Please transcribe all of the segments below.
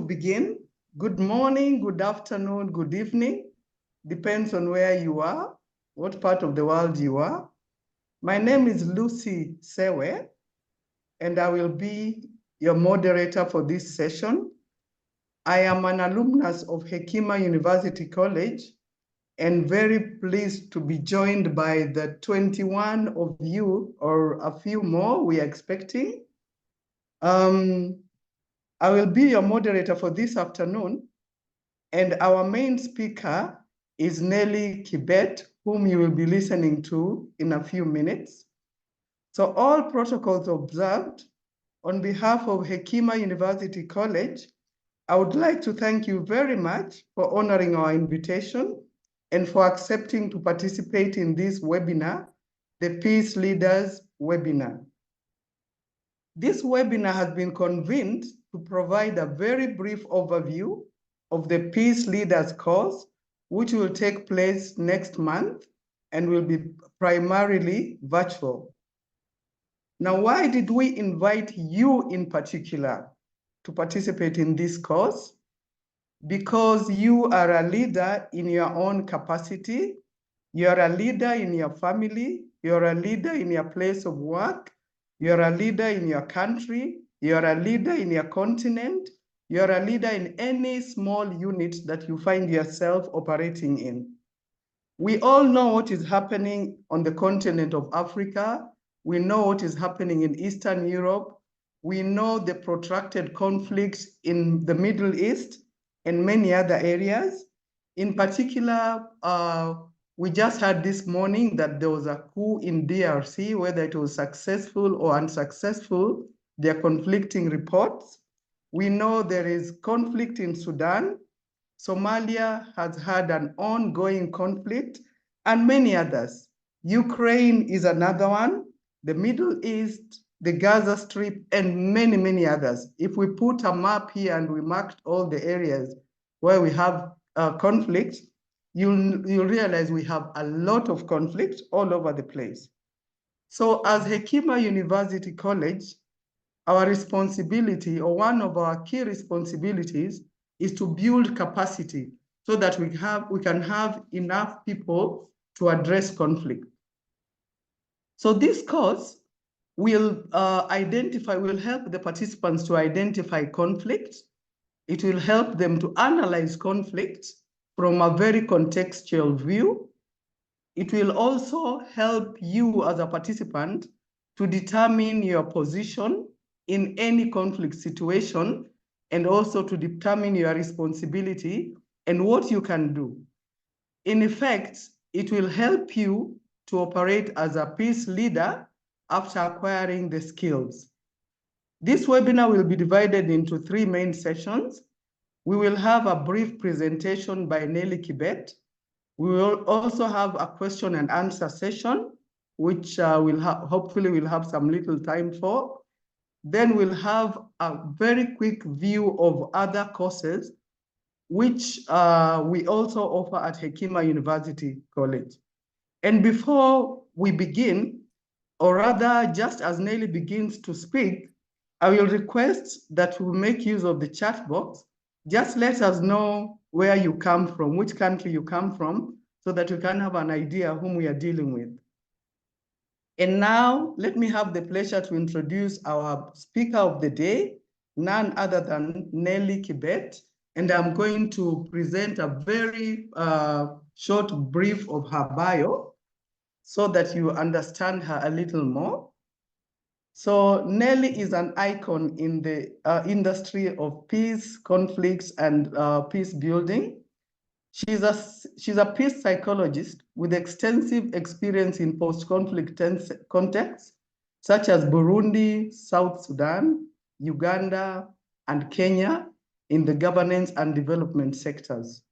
begin. Good morning, good afternoon, good evening. Depends on where you are, what part of the world you are. My name is Lucy Sewe, and I will be your moderator for this session. I am an alumnus of Hekima University College and very pleased to be joined by the 21 of you, or a few more we are expecting. I will be your moderator for this afternoon, and our main speaker is Nelly Kibet, whom you will be listening to in a few minutes. So all protocols observed. On behalf of Hekima University College, I would like to thank you very much for honoring our invitation and for accepting to participate in this webinar, the Peace Leaders webinar. This webinar has been convened to provide a very brief overview of the Peace Leaders course, which will take place next month and will be primarily virtual. Now, why did we invite you in particular to participate in this course? Because you are a leader in your own capacity, you're a leader in your family, you're a leader in your place of work, you're a leader in your country, you're a leader in your continent, you're a leader in any small unit that you find yourself operating in. We all know what is happening on the continent of Africa. We know what is happening in Eastern Europe. We know the protracted conflicts in the Middle East and many other areas. In particular, we just heard this morning that there was a coup in DRC, whether it was successful or unsuccessful, there are conflicting reports. We know there is conflict in Sudan. Somalia has had an ongoing conflict, and many others. Ukraine is another one, the Middle East, the Gaza Strip, and many, many others. If we put a map here and we marked all the areas where we have conflict, you'll realize we have a lot of conflict all over the place. So as Hekima University College, our responsibility, or one of our key responsibilities, is to build capacity so that we can have enough people to address conflict. So this course will help the participants to identify conflict. It will help them to analyze conflict from a very contextual view. It will also help you as a participant to determine your position in any conflict situation, and also to determine your responsibility and what you can do. In effect, it will help you to operate as a peace leader after acquiring the skills. This webinar will be divided into 3 main sessions. We will have a brief presentation by Nelly Kibet. We will also have a question and answer session, which hopefully we'll have some little time for. Then we'll have a very quick view of other courses, which we also offer at Hekima University College. And before we begin, or rather just as Nelly begins to speak, I will request that we make use of the chat box. Just let us know where you come from, which country you come from, so that you can have an idea whom we are dealing with. And now, let me have the pleasure to introduce our speaker of the day, none other than Nelly Kibet. And I'm going to present a very short brief of her bio so that you understand her a little more. So Nelly is an icon in the industry of peace, conflicts, and peace building. She's a peace psychologist with extensive experience in post-conflict contexts, such as Burundi, South Sudan, Uganda, and Kenya in the governance and development sectors.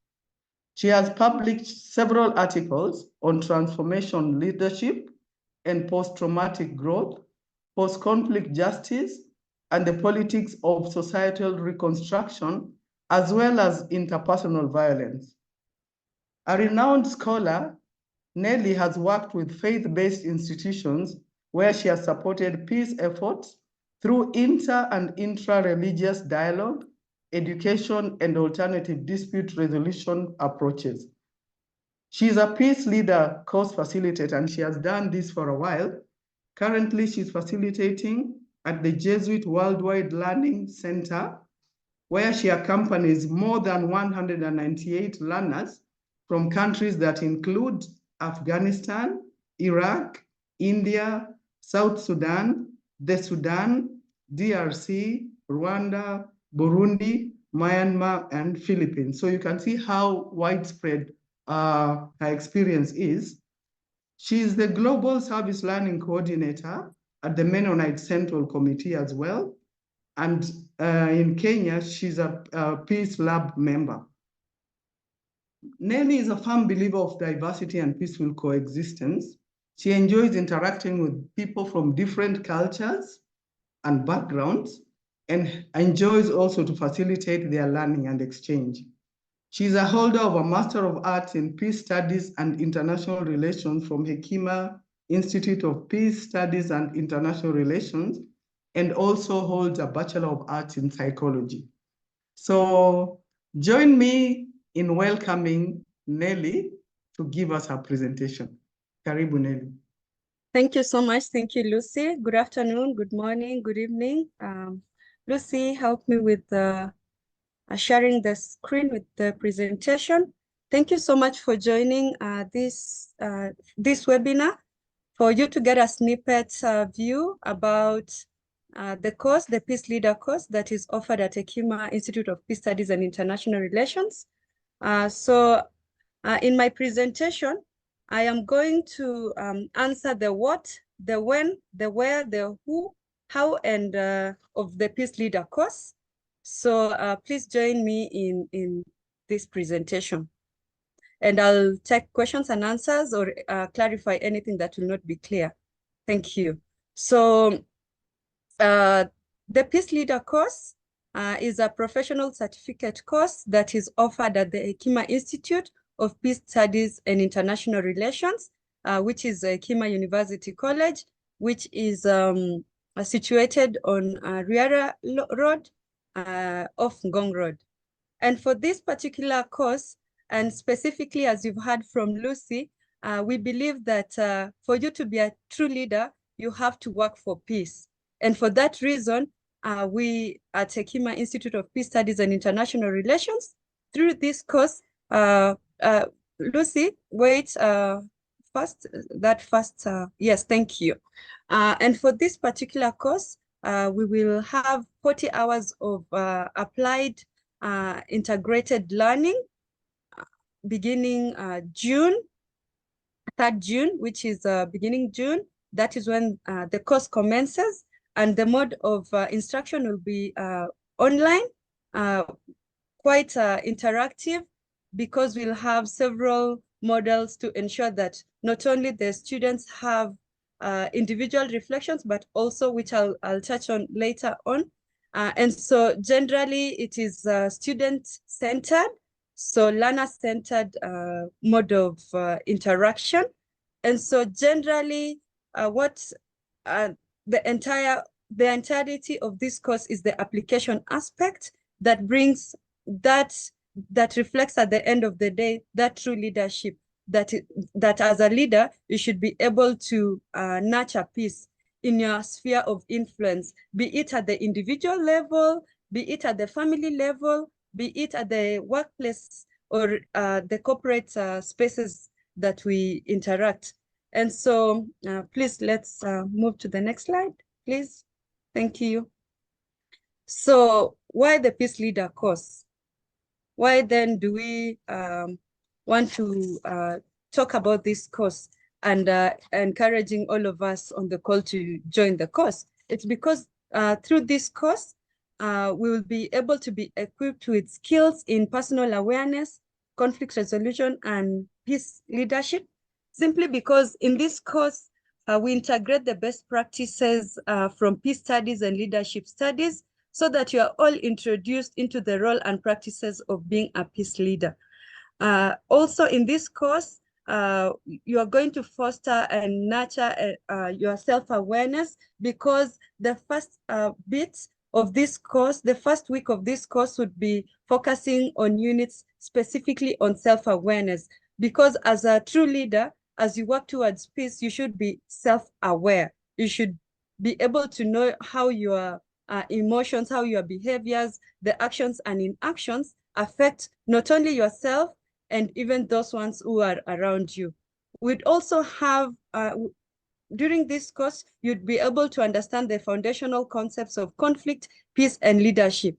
She has published several articles on transformation leadership and post-traumatic growth, post-conflict justice, and the politics of societal reconstruction, as well as interpersonal violence. A renowned scholar, Nelly has worked with faith-based institutions where she has supported peace efforts through inter- and intra-religious dialogue, education, and alternative dispute resolution approaches. She's a peace leader course facilitator, and she has done this for a while. Currently, she's facilitating at the Jesuit Worldwide Learning Center, where she accompanies more than 198 learners from countries that include Afghanistan, Iraq, India, South Sudan, the Sudan, DRC, Rwanda, Burundi, Myanmar, and Philippines. So you can see how widespread her experience is. She is the Global Service Learning Coordinator at the Mennonite Central Committee as well. And in Kenya, she's a Peace Lab member. Nelly is a firm believer of diversity and peaceful coexistence. She enjoys interacting with people from different cultures and backgrounds, and enjoys also to facilitate their learning and exchange. She's a holder of a Master of Arts in Peace Studies and International Relations from Hekima Institute of Peace Studies and International Relations, and also holds a Bachelor of Arts in Psychology. So join me in welcoming Nelly to give us her presentation. Karibu, Nelly. Thank you so much. Thank you, Lucy. Good afternoon, good morning, good evening. Lucy, help me with sharing the screen with the presentation. Thank you so much for joining this webinar, for you to get a snippet view about the course, the Peace Leader course that is offered at Hekima Institute of Peace Studies and International Relations. In my presentation, I am going to answer the what, the when, the where, the who, how, and of the Peace Leader course. So please join me in this presentation. And I'll take questions and answers or clarify anything that will not be clear. Thank you. So the Peace Leader course is a professional certificate course that is offered at the Hekima Institute of Peace Studies and International Relations, which is Hekima University College, which is situated on Riara Road, off Ngong Road. And for this particular course, and specifically as you've heard from Lucy, we believe that for you to be a true leader, you have to work for peace. And for that reason, we at Hekima Institute of Peace Studies and International Relations, through this course, Lucy, wait, yes, thank you. And for this particular course, we will have 40 hours of applied integrated learning beginning June, 3rd June, which is beginning June. That is when the course commences, and the mode of instruction will be online, quite interactive, because we'll have several models to ensure that not only the students have individual reflections, but also, which I'll touch on later on. And so generally it is student-centered, so learner-centered mode of interaction. And so generally the entirety of this course is the application aspect that brings that reflects at the end of the day that true leadership, that as a leader you should be able to nurture peace in your sphere of influence, be it at the individual level, be it at the family level, be it at the workplace or the corporate spaces that we interact. And so please, let's move to the next slide, please. Thank you. So why the Peace Leader course? Why then do we want to talk about this course and encouraging all of us on the call to join the course? It's because through this course, we will be able to be equipped with skills in personal awareness, conflict resolution, and peace leadership, simply because in this course, we integrate the best practices from peace studies and leadership studies, so that you are all introduced into the role and practices of being a peace leader. Also in this course, you are going to foster and nurture your self-awareness, because the first bit of this course, the first week of this course would be focusing on units specifically on self-awareness, because as a true leader, as you work towards peace, you should be self-aware. You should be able to know how your emotions, how your behaviors, the actions and inactions affect not only yourself and even those ones who are around you. We'd also have, during this course, you'd be able to understand the foundational concepts of conflict, peace, and leadership,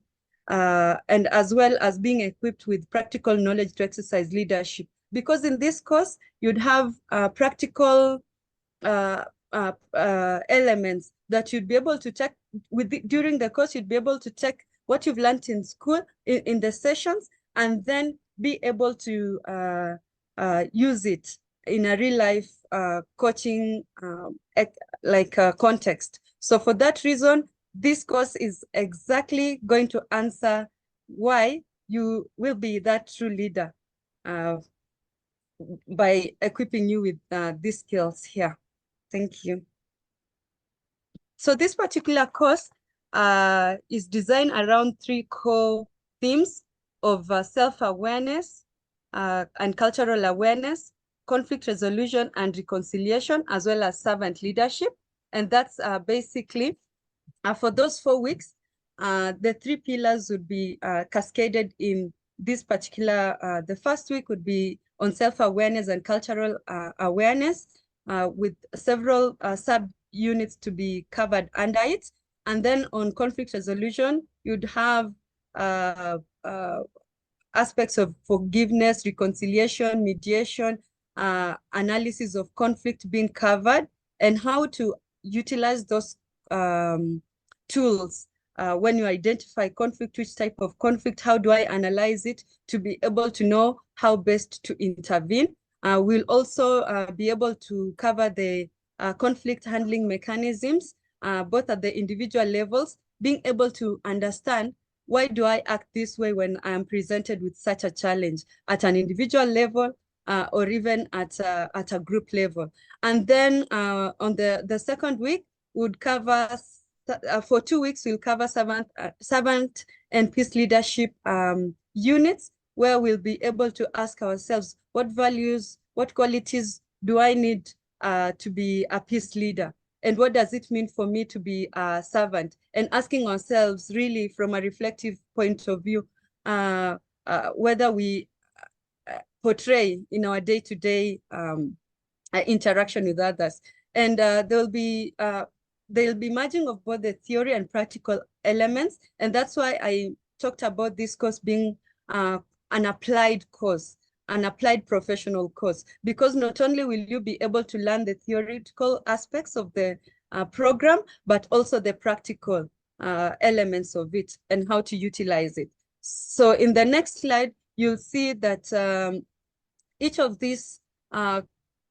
and as well as being equipped with practical knowledge to exercise leadership. Because in this course, you'd have practical elements that you'd be able to check during the course. You'd be able to check what you've learned in school, in the sessions, and then be able to use it in a real life coaching context. So for that reason, this course is exactly going to answer why you will be that true leader by equipping you with these skills here. Thank you. So this particular course is designed around 3 core themes of self-awareness and cultural awareness, conflict resolution and reconciliation, as well as servant leadership. And that's basically, for those 4 weeks, the 3 pillars would be cascaded in this particular, the first week would be on self-awareness and cultural awareness, with several sub-units to be covered under it. And then on conflict resolution, you'd have aspects of forgiveness, reconciliation, mediation, analysis of conflict being covered, and how to utilize those tools when you identify conflict, which type of conflict, how do I analyze it to be able to know how best to intervene. We'll also be able to cover the conflict handling mechanisms, both at the individual levels, being able to understand why do I act this way when I'm presented with such a challenge at an individual level or even at a group level. And then on the second week, would cover, for 2 weeks, we'll cover servant and peace leadership units, where we'll be able to ask ourselves, what values, what qualities do I need to be a peace leader? And what does it mean for me to be a servant? And asking ourselves really from a reflective point of view, whether we portray in our day-to-day interaction with others. And there'll be merging of both the theory and practical elements. And that's why I talked about this course being an applied course, an applied professional course, because not only will you be able to learn the theoretical aspects of the program, but also the practical elements of it and how to utilize it. So in the next slide, you'll see that each of these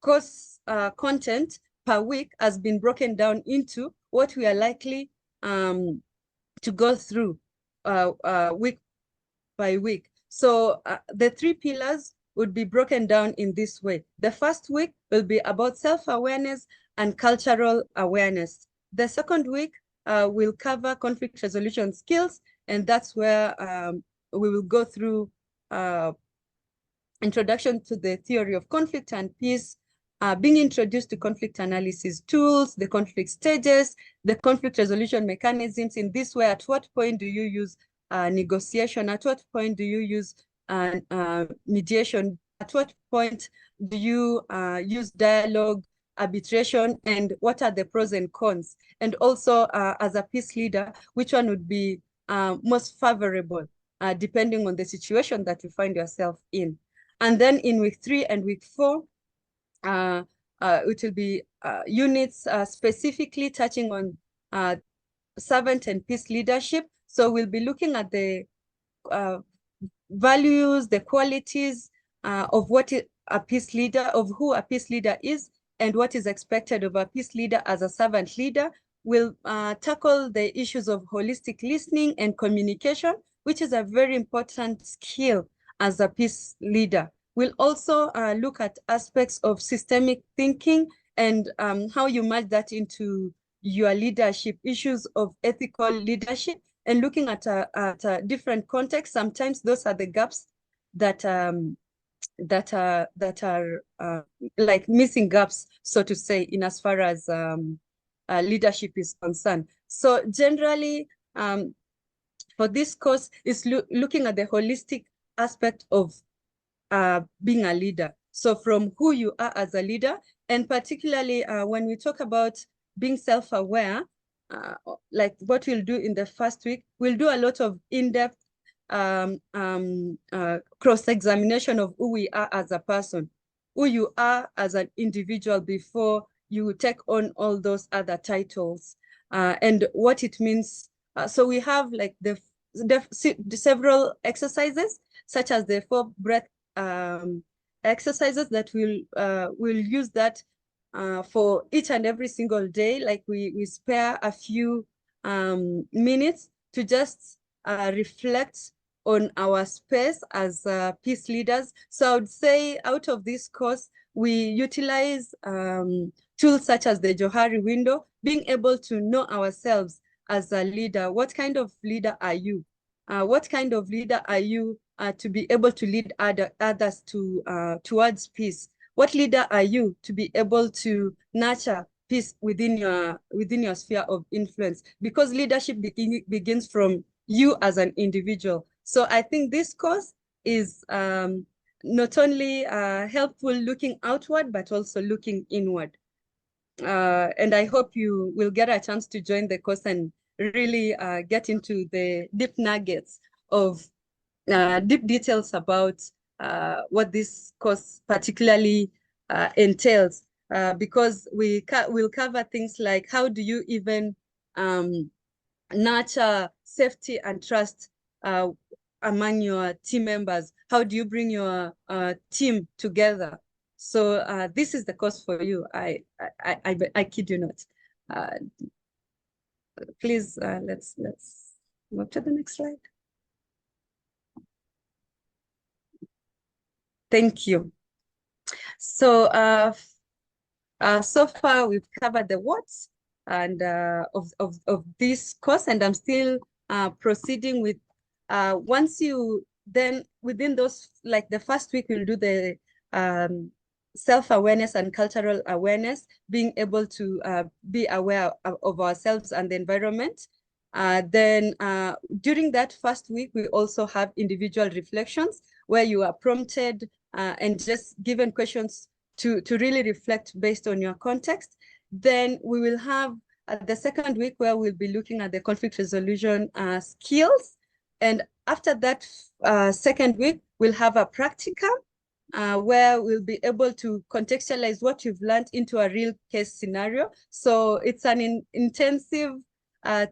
course content per week has been broken down into what we are likely to go through week by week. So the 3 pillars would be broken down in this way. The first week will be about self-awareness and cultural awareness. The second week will cover conflict resolution skills, and that's where we will go through introduction to the theory of conflict and peace, being introduced to conflict analysis tools, the conflict stages, the conflict resolution mechanisms. In this way, at what point do you use negotiation? At what point do you use mediation? At what point do you use dialogue, arbitration, and what are the pros and cons? And also, as a peace leader, which one would be most favorable, depending on the situation that you find yourself in? And then in week 3 and week 4, it will be units specifically touching on servant and peace leadership. So we'll be looking at the values, the qualities of what a peace leader, of who a peace leader is, and what is expected of a peace leader as a servant leader. We'll tackle the issues of holistic listening and communication, which is a very important skill as a peace leader. We'll also look at aspects of systemic thinking and how you merge that into your leadership, issues of ethical leadership, and looking at a different context. Sometimes those are the gaps that are like missing gaps, so to say, in as far as leadership is concerned. So generally, for this course is looking at the holistic aspect of being a leader. So from who you are as a leader, and particularly when we talk about being self-aware, like what we'll do in the first week, we'll do a lot of in-depth cross-examination of who we are as a person, who you are as an individual before you take on all those other titles, and what it means. So we have like the several exercises, such as the 4 breath exercises that we'll use that for each and every single day. Like we spare a few minutes to just reflect on our space as peace leaders. So I would say out of this course, we utilize tools such as the Johari window, being able to know ourselves as a leader. What kind of leader are you? What kind of leader are you to be able to lead others towards peace? What leader are you to be able to nurture peace within your sphere of influence? Because leadership begins from you as an individual. So I think this course is not only helpful looking outward, but also looking inward. And I hope you will get a chance to join the course and really get into the deep nuggets of deep details about what this course particularly entails, because we'll cover things like how do you even nurture safety and trust among your team members? How do you bring your team together? So this is the course for you. I kid you not. Please, let's move to the next slide. Thank you. So so far we've covered the what's and of this course, and I'm still proceeding with once you then within those, like the first week we'll do the self-awareness and cultural awareness, being able to be aware of ourselves and the environment. Then during that first week, we also have individual reflections where you are prompted and just given questions to really reflect based on your context. Then we will have the second week where we'll be looking at the conflict resolution skills. And after that second week, we'll have a practicum where we'll be able to contextualize what you've learned into a real case scenario. So it's an intensive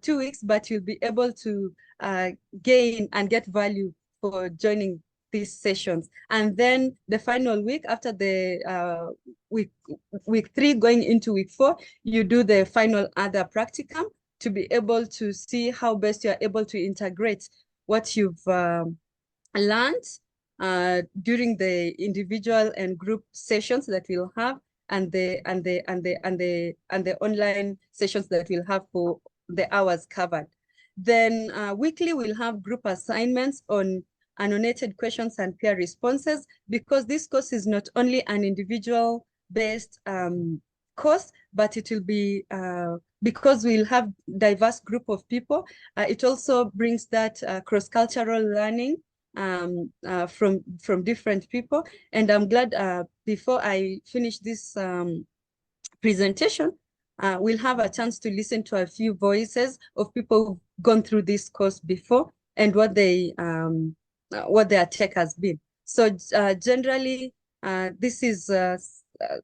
2 weeks, but you'll be able to gain and get value for joining these sessions. And then the final week after the week 3 going into week 4, you do the final other practicum to be able to see how best you're able to integrate what you've learned during the individual and group sessions that we'll have, and the online sessions that we'll have for the hours covered. Then weekly we'll have group assignments on annotated questions and peer responses, because this course is not only an individual based course, but it will be because we'll have diverse group of people. It also brings that cross-cultural learning from different people. And I'm glad before I finish this presentation, we'll have a chance to listen to a few voices of people who've gone through this course before and what their take has been. So generally, this is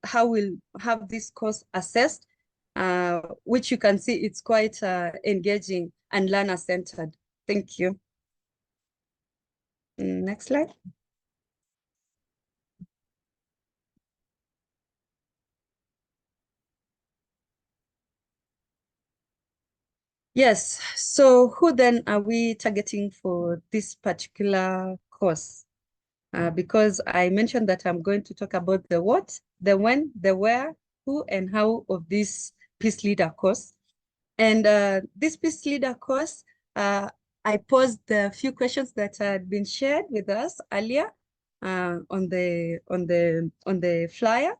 how we'll have this course assessed, which you can see it's quite engaging and learner-centered. Thank you. Next slide. Yes, so who then are we targeting for this particular course? Because I mentioned that I'm going to talk about the what, the when, the where, who, and how of this Peace Leader course. And this Peace Leader course I posed the few questions that had been shared with us earlier on the flyer.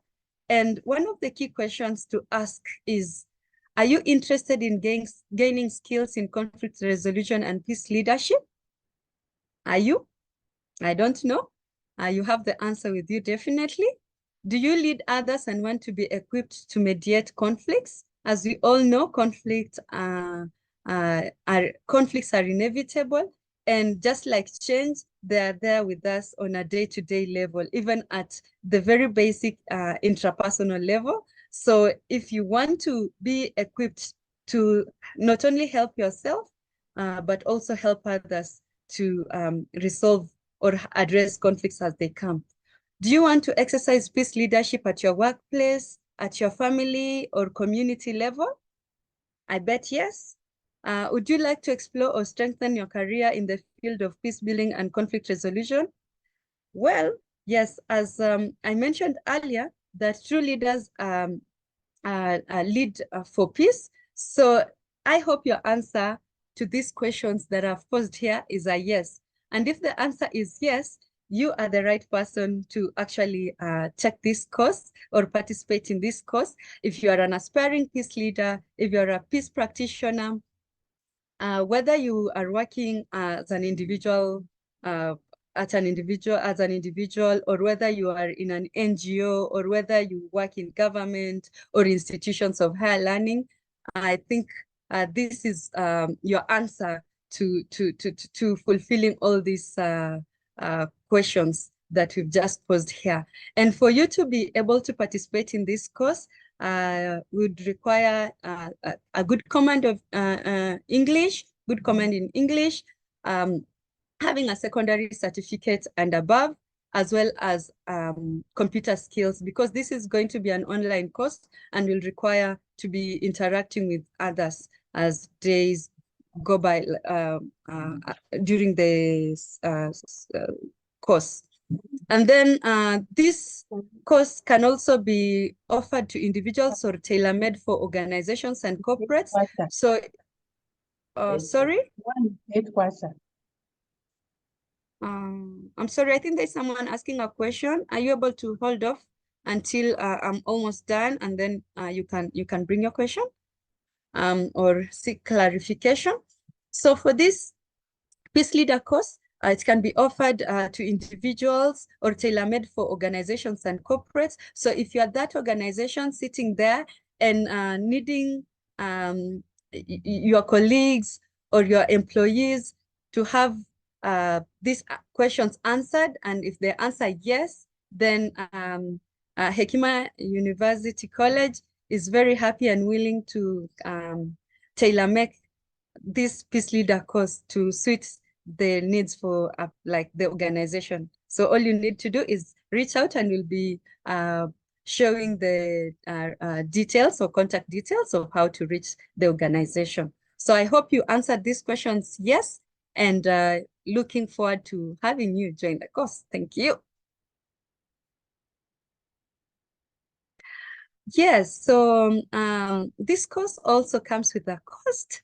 And one of the key questions to ask is, are you interested in gaining skills in conflict resolution and peace leadership? Are you? I don't know. You have the answer with you, definitely. Do you lead others and want to be equipped to mediate conflicts? As we all know, conflicts are inevitable. And just like change, they are there with us on a day-to-day level, even at the very basic intrapersonal level. So if you want to be equipped to not only help yourself, but also help others to resolve or address conflicts as they come. Do you want to exercise peace leadership at your workplace, at your family or community level? I bet yes. Would you like to explore or strengthen your career in the field of peace building and conflict resolution? Well, yes, as I mentioned earlier, that true leaders lead for peace. So I hope your answer to these questions that I've posed here is a yes. And if the answer is yes, you are the right person to actually take this course or participate in this course. If you are an aspiring peace leader, if you're a peace practitioner, whether you are working as an individual, as an individual, or whether you are in an NGO, or whether you work in government or institutions of higher learning, I think this is your answer to fulfilling all these questions that we've just posed here. And for you to be able to participate in this course, would require a good command of English, good command in English, having a secondary certificate and above, as well as computer skills, because this is going to be an online course and will require to be interacting with others as days go by during the course. And then this course can also be offered to individuals or tailor-made for organizations and corporates. So, sorry? I'm sorry, I think there's someone asking a question. Are you able to hold off until I'm almost done, and then you can bring your question or seek clarification? So for this Peace Leader course, it can be offered to individuals or tailor-made for organizations and corporates. So if you're that organization sitting there and needing your colleagues or your employees to have these questions answered, and if they answer yes, then Hekima University College is very happy and willing to tailor-make this Peace Leader course to suit the needs for like the organization. So all you need to do is reach out, and we'll be showing the details or contact details of how to reach the organization. So I hope you answered these questions yes, and looking forward to having you join the course. Thank you. Yes, so this course also comes with a cost.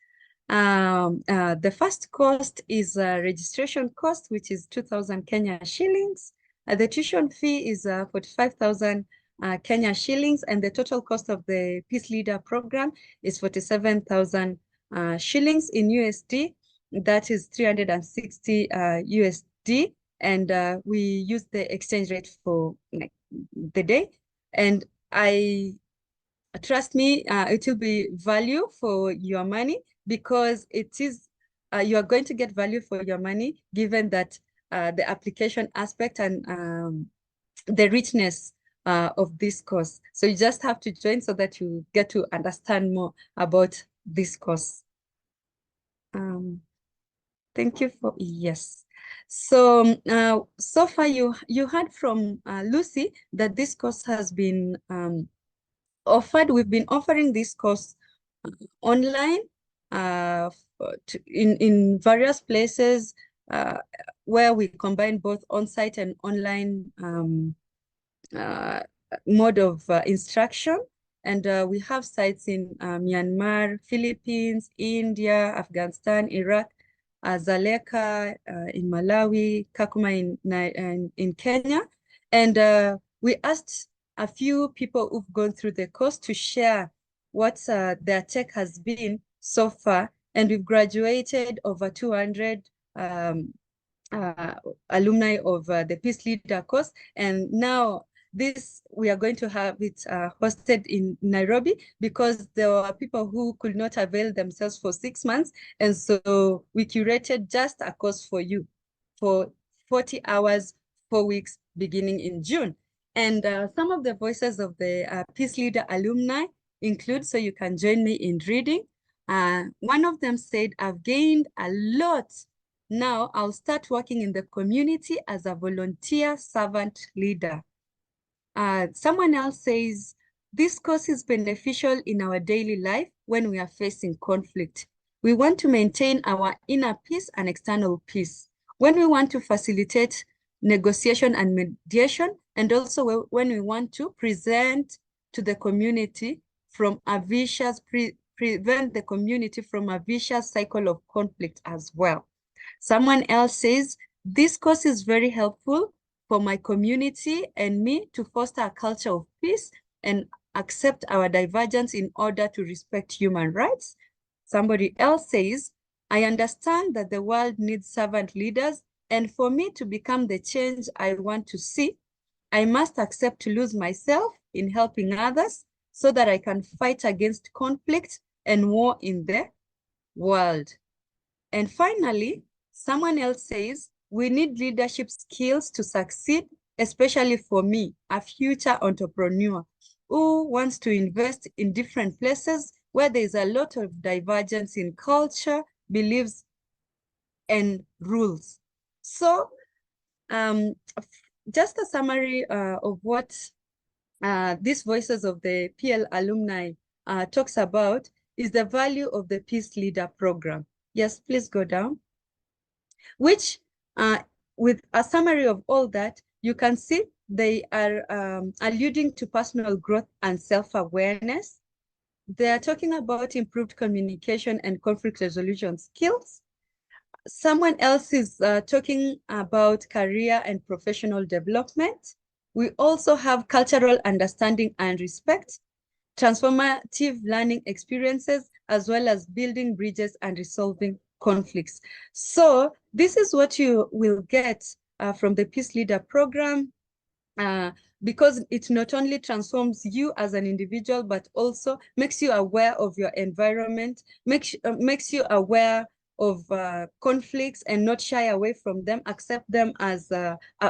The first cost is a registration cost, which is 2,000 Kenya shillings. The tuition fee is 45,000 Kenya shillings, and the total cost of the Peace Leader program is 47,000 shillings in USD. That is 360 USD, and we use the exchange rate for like the day. And trust me, it will be value for your money, because it is you are going to get value for your money, given that the application aspect and the richness of this course. So you just have to join so that you get to understand more about this course. Thank you for yes. So so far you heard from Lucy that this course has been offered. We've been offering this course online in various places where we combine both on-site and online mode of instruction. And we have sites in Myanmar, Philippines, India, Afghanistan, Iraq, Zaleka in Malawi, Kakuma in Kenya. And we asked a few people who've gone through the course to share what their tech has been so far. And we've graduated over 200 alumni of the Peace Leader course. And now we are going to have it hosted in Nairobi because there were people who could not avail themselves for 6 months. And so we curated just a course for you for 40 hours, 4 weeks, beginning in June. And some of the voices of the Peace Leader alumni include, so you can join me in reading. One of them said, "I've gained a lot. Now I'll start working in the community as a volunteer servant leader." Someone else says, "This course is beneficial in our daily life when we are facing conflict. We want to maintain our inner peace and external peace. When we want to facilitate negotiation and mediation, and also when we want to present to the community from a vicious, prevent the community from a vicious cycle of conflict as well." Someone else says, "This course is very helpful for my community and me to foster a culture of peace and accept our divergence in order to respect human rights." Somebody else says, "I understand that the world needs servant leaders, and for me to become the change I want to see, I must accept to lose myself in helping others so that I can fight against conflict and war in the world." And finally, someone else says, "We need leadership skills to succeed, especially for me, a future entrepreneur who wants to invest in different places where there is a lot of divergence in culture, beliefs, and rules." So just a summary of what these voices of the PL alumni talks about is the value of the Peace Leader program. Yes, please go down. Which, with a summary of all that, you can see they are alluding to personal growth and self-awareness. They are talking about improved communication and conflict resolution skills. Someone else is talking about career and professional development. We also have cultural understanding and respect, transformative learning experiences, as well as building bridges and resolving conflicts. So this is what you will get from the Peace Leader program, because it not only transforms you as an individual, but also makes you aware of your environment, makes you aware of conflicts and not shy away from them, accept them as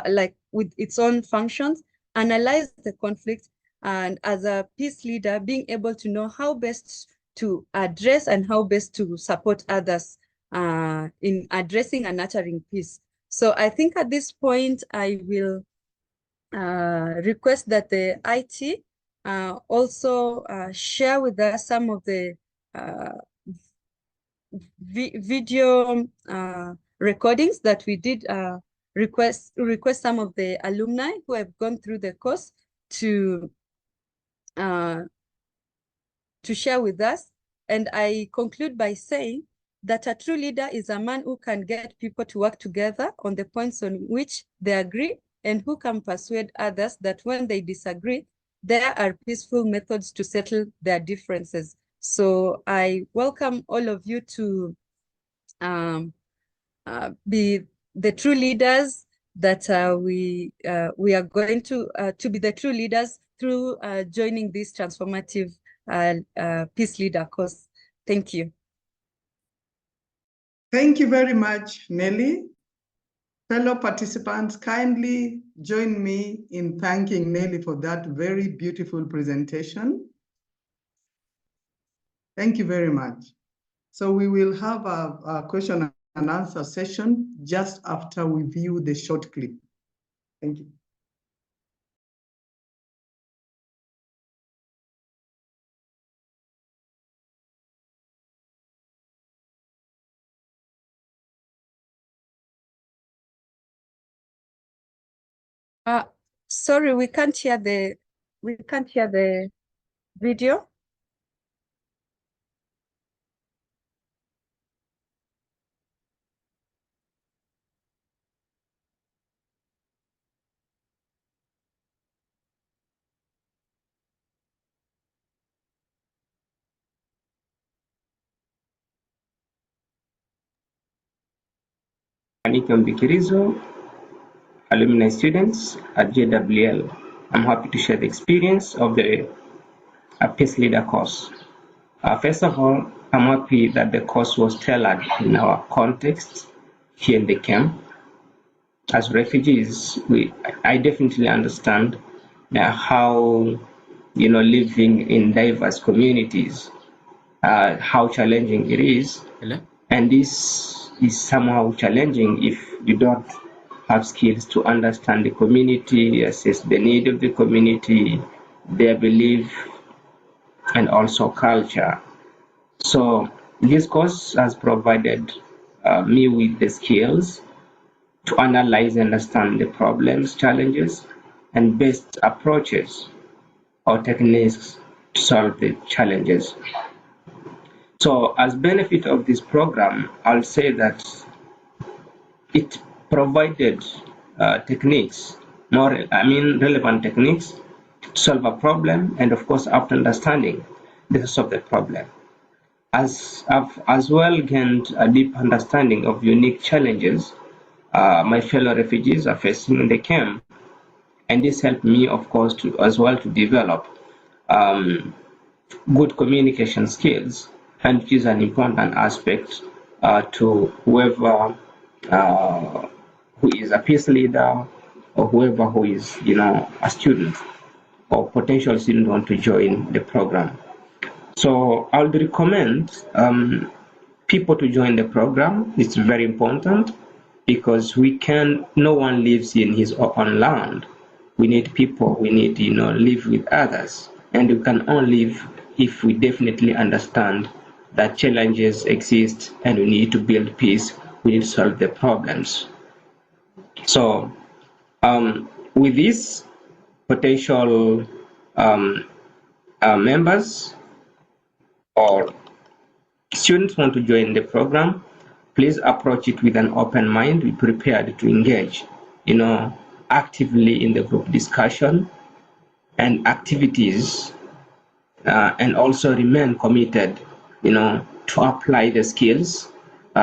like with its own functions, analyze the conflict, and as a peace leader, being able to know how best to address and how best to support others in addressing and nurturing peace. So I think at this point, I will request that the IT also share with us some of the video recordings that we did request some of the alumni who have gone through the course to share with us. And I conclude by saying that a true leader is a man who can get people to work together on the points on which they agree, and who can persuade others that when they disagree, there are peaceful methods to settle their differences. So I welcome all of you to be the true leaders that we are going to be the true leaders through joining this transformative Peace Leader course. Thank you. Thank you very much, Nelly. Fellow participants, kindly join me in thanking Nelly for that very beautiful presentation. Thank you very much. So we will have a question and answer session just after we view the short clip. Thank you. Sorry, we can't hear the video. Aniko Mbikirizo, alumni students at JWL. I'm happy to share the experience of the Peace Leader course. First of all, I'm happy that the course was tailored in our context here in the camp. As refugees, I definitely understand how living in diverse communities, how challenging it is. Hello? And this is somehow challenging if you don't have skills to understand the community, assess the need of the community, their belief, and also culture. So this course has provided me with the skills to analyze and understand the problems, challenges, and best approaches or techniques to solve the challenges. So as benefit of this program, I'll say that it provided techniques, relevant techniques to solve a problem, and of course, after understanding the source of the problem. As I've as well gained a deep understanding of unique challenges my fellow refugees are facing in the camp, and this helped me, of course, to develop good communication skills, and which is an important aspect to whoever who is a peace leader or whoever who is a student or potential student want to join the program. So I would recommend people to join the program. It's very important because no one lives in his own land. We need people, we need live with others, and we can only live if we definitely understand that challenges exist and we need to build peace, we need to solve the problems. So with these potential members or students want to join the program, please approach it with an open mind. Be prepared to engage, actively in the group discussion and activities, and also remain committed, to apply the skills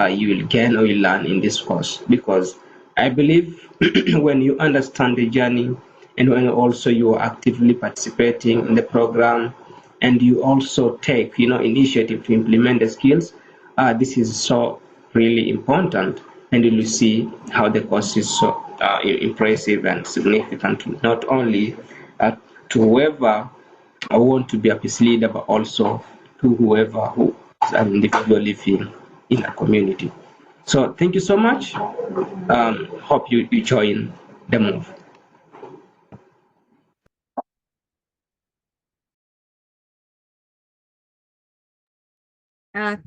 you will gain or you learn in this course. Because I believe when you understand the journey and when also you are actively participating in the program and you also take, initiative to implement the skills, this is so really important, and you will see how the course is so impressive and significant, not only to whoever want to be a peace leader, but also to whoever who is an individual living in a community. So thank you so much. Hope you join the move.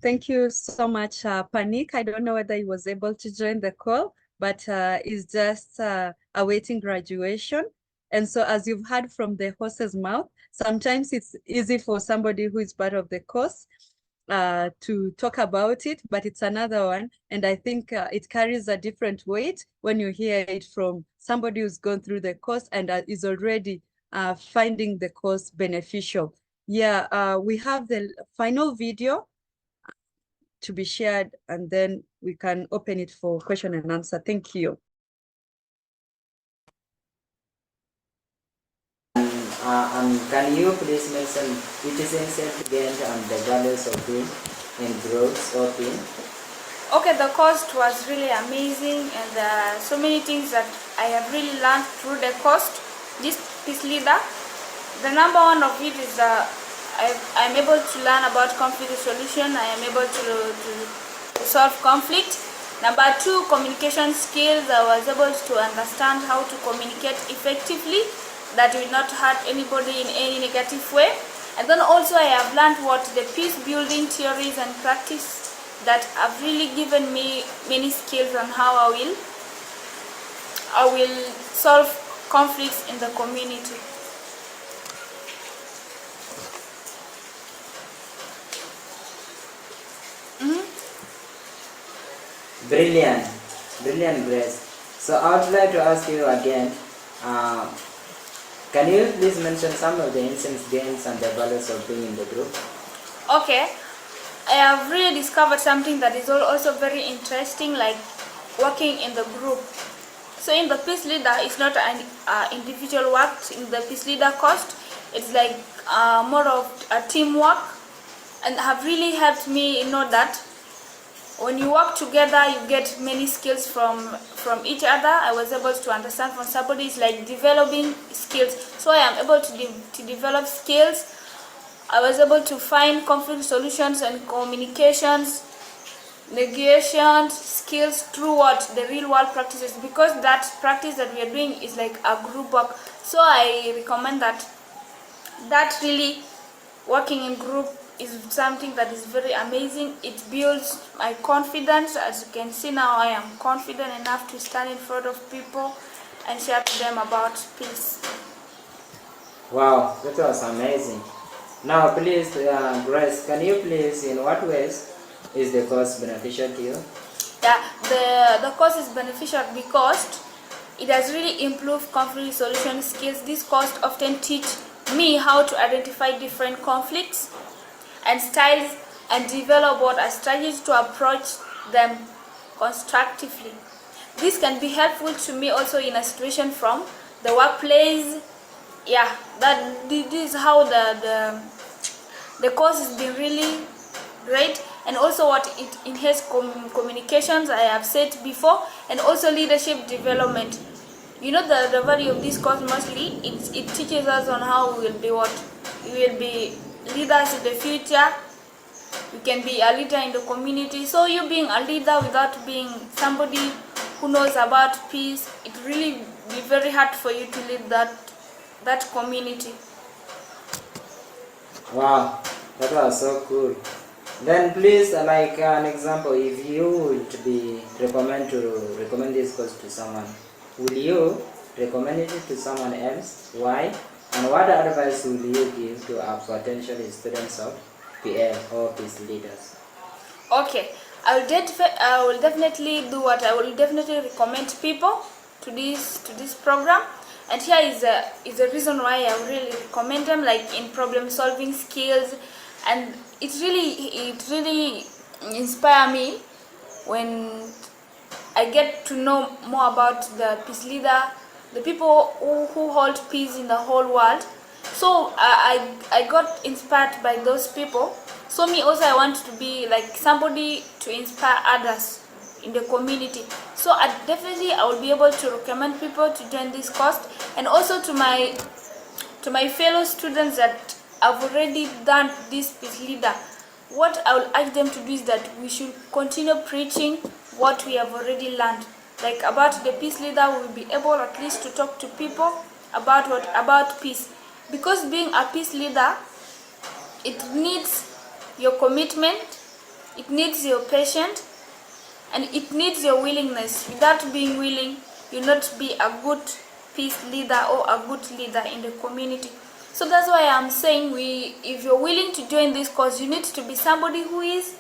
Thank you so much, Panik. I don't know whether he was able to join the call, but he's just awaiting graduation. And so as you've heard from the horse's mouth, sometimes it's easy for somebody who is part of the course to talk about it, but it's another one. And I think it carries a different weight when you hear it from somebody who's gone through the course and is already finding the course beneficial. Yeah, we have the final video to be shared, and then we can open it for question and answer. Thank you. Can you please mention it is essential gain and the values of being in groups or team? Okay, the course was really amazing, and there are so many things that I have really learned through the course. This peace leader, the number one of it is I'm able to learn about conflict resolution. I am able to solve conflict. Number two, communication skills. I was able to understand how to communicate effectively that will not hurt anybody in any negative way. And then also I have learned what the peace building theories and practice that have really given me many skills on how I will solve conflicts in the community. Brilliant, Grace. So I would like to ask you again, can you please mention some of the instance gains and the values of being in the group? Okay, I have really discovered something that is also very interesting, like working in the group. So in the peace leader, it's not an individual work. In the peace leader course, it's like more of a teamwork, and have really helped me know that when you work together, you get many skills from each other. I was able to understand from somebody is like developing skills. So I am able to develop skills. I was able to find conflict solutions and communications, negotiations, skills through what the real world practices, because that practice that we are doing is like a group work. So I recommend that really working in group is something that is very amazing. It builds my confidence. As you can see now, I am confident enough to stand in front of people and share to them about peace. Wow, that was amazing. Now please, Grace, can you please, in what ways is the course beneficial to you? Yeah, the course is beneficial because it has really improved conflict resolution skills. This course often teach me how to identify different conflicts and styles and develop what a strategy to approach them constructively. This can be helpful to me also in a situation from the workplace. Yeah, this is how the course has been really great, and also what it enhances communications, I have said before, and also leadership development. You know, the value of this course mostly it teaches us on how we will be leaders in the future. You can be a leader in the community. So you being a leader without being somebody who knows about peace, it really be very hard for you to lead that community. Wow, that was so cool. Then please, like an example, if you would be recommend this course to someone, will you recommend it to someone else? Why? And what advice will you give to our potential students of PL or peace leaders? Okay, I will definitely do what I will definitely recommend people to this program, and here is the reason why I really recommend them, like in problem solving skills, and it really inspire me when I get to know more about the peace leader, the people who hold peace in the whole world. So I got inspired by those people. So me also, I want to be like somebody to inspire others in the community. So I will be able to recommend people to join this course, and also to my fellow students that have already done this peace leader. What I will ask them to do is that we should continue preaching what we have already learned. Like about the peace leader, we will be able at least to talk to people about peace. Because being a peace leader, it needs your commitment, it needs your patience, and it needs your willingness. Without being willing, you'll not be a good peace leader or a good leader in the community. So that's why I'm saying if you're willing to join this course, you need to be somebody who is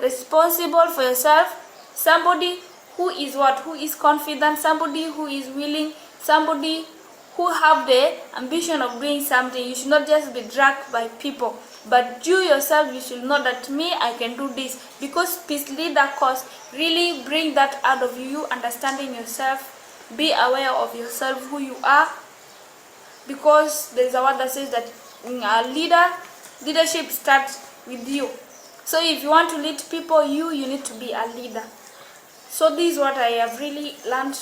responsible for yourself, somebody who is confident, somebody who is willing, somebody who have the ambition of doing something. You should not just be dragged by people, but you yourself, you should know that I can do this, because peace leader course really bring that out of you, understanding yourself, be aware of yourself, who you are, because there's a word that says that leadership starts with you. So if you want to lead people, you need to be a leader. So this is what I have really learned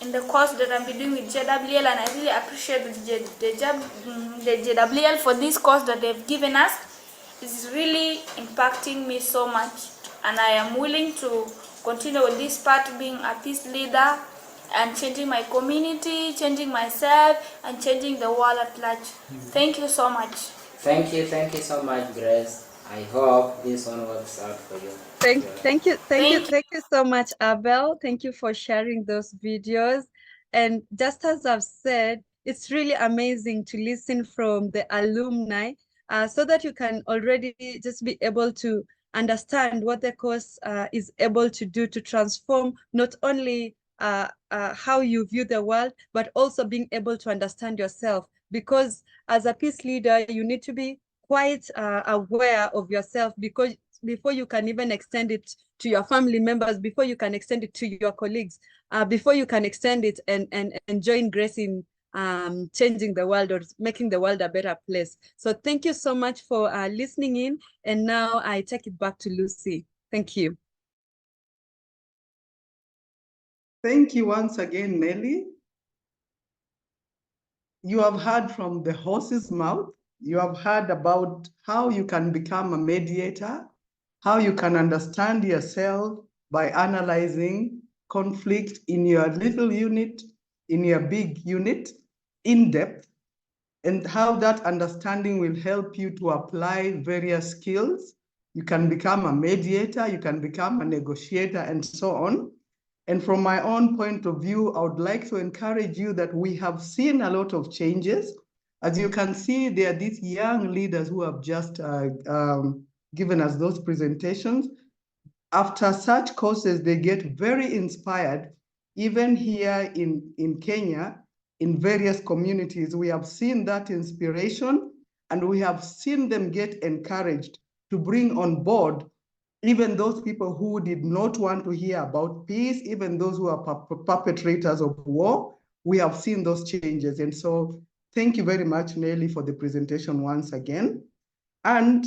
in the course that I'm doing with JWL, and I really appreciate the JWL for this course that they've given us. It's really impacting me so much, and I am willing to continue with this part, being a peace leader and changing my community, changing myself, and changing the world at large. Thank you so much. Thank you so much, Grace. I hope this one works out for you. Thank you so much, Abel. Thank you for sharing those videos. And just as I've said, it's really amazing to listen from the alumni, so that you can already just be able to understand what the course is able to do to transform not only how you view the world, but also being able to understand yourself. Because as a peace leader, you need to be quite aware of yourself, because before you can even extend it to your family members, before you can extend it to your colleagues, before you can extend it and join grace in changing the world or making the world a better place. So thank you so much for listening in. And now I take it back to Lucy. Thank you. Thank you once again, Nelly. You have heard from the horse's mouth. You have heard about how you can become a mediator, how you can understand yourself by analyzing conflict in your little unit, in your big unit, in depth, and how that understanding will help you to apply various skills. You can become a mediator, you can become a negotiator, and so on. And from my own point of view, I would like to encourage you that we have seen a lot of changes. As you can see, there are these young leaders who have just given us those presentations. After such courses, they get very inspired. Even here in Kenya, in various communities, we have seen that inspiration, and we have seen them get encouraged to bring on board even those people who did not want to hear about peace, even those who are perpetrators of war. We have seen those changes. And so thank you very much, Nelly, for the presentation once again. And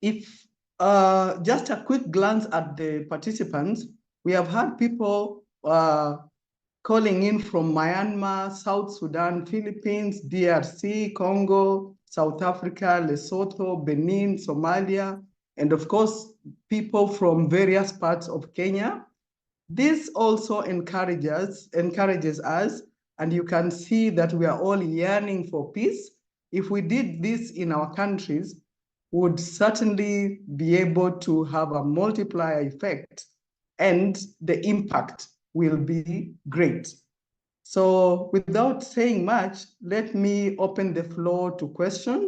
if just a quick glance at the participants, we have had people calling in from Myanmar, South Sudan, Philippines, DRC, Congo, South Africa, Lesotho, Benin, Somalia, and of course, people from various parts of Kenya. This also encourages us, and you can see that we are all yearning for peace. If we did this in our countries, we would certainly be able to have a multiplier effect, and the impact will be great. So without saying much, let me open the floor to questions.